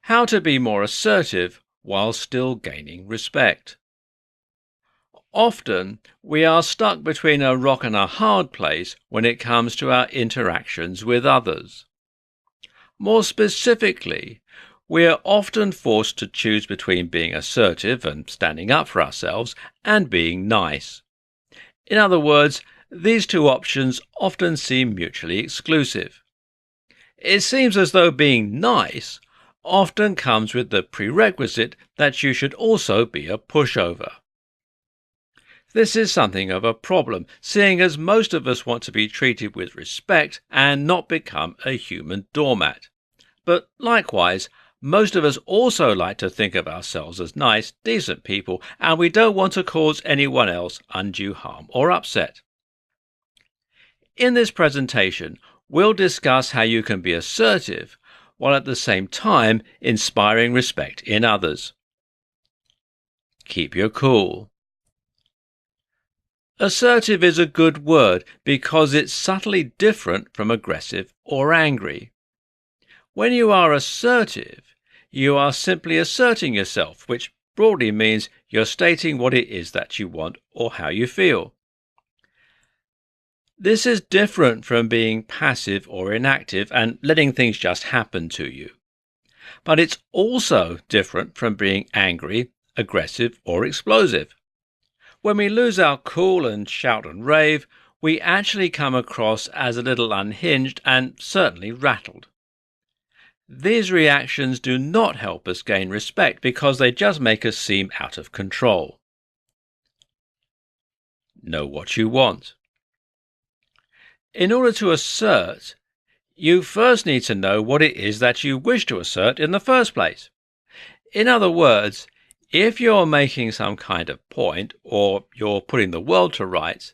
How to be more assertive while still gaining respect. Often, we are stuck between a rock and a hard place when it comes to our interactions with others. More specifically, we are often forced to choose between being assertive and standing up for ourselves and being nice. In other words, these two options often seem mutually exclusive. It seems as though being nice often comes with the prerequisite that you should also be a pushover. This is something of a problem, seeing as most of us want to be treated with respect and not become a human doormat. But likewise, most of us also like to think of ourselves as nice, decent people, and we don't want to cause anyone else undue harm or upset. In this presentation, we'll discuss how you can be assertive while at the same time inspiring respect in others. Keep your cool. Assertive is a good word because it's subtly different from aggressive or angry. When you are assertive, you are simply asserting yourself, which broadly means you're stating what it is that you want or how you feel. This is different from being passive or inactive and letting things just happen to you. But it's also different from being angry, aggressive, or explosive. When we lose our cool and shout and rave, we actually come across as a little unhinged and certainly rattled. These reactions do not help us gain respect because they just make us seem out of control. Know what you want. In order to assert, you first need to know what it is that you wish to assert in the first place. In other words, if you're making some kind of point or you're putting the world to rights,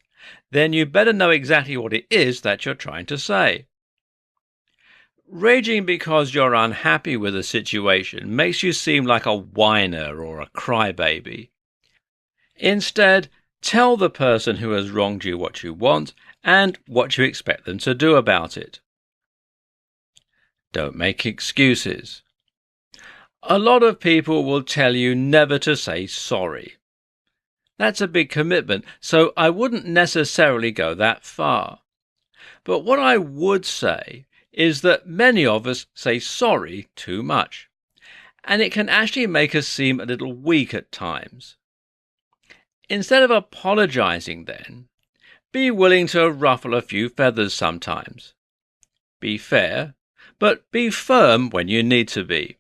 then you better know exactly what it is that you're trying to say. Raging because you're unhappy with a situation makes you seem like a whiner or a crybaby. Instead, tell the person who has wronged you what you want and what you expect them to do about it. Don't make excuses. A lot of people will tell you never to say sorry. That's a big commitment, so I wouldn't necessarily go that far. But what I would say is that many of us say sorry too much, and it can actually make us seem a little weak at times. Instead of apologizing then, be willing to ruffle a few feathers sometimes. Be fair, but be firm when you need to be.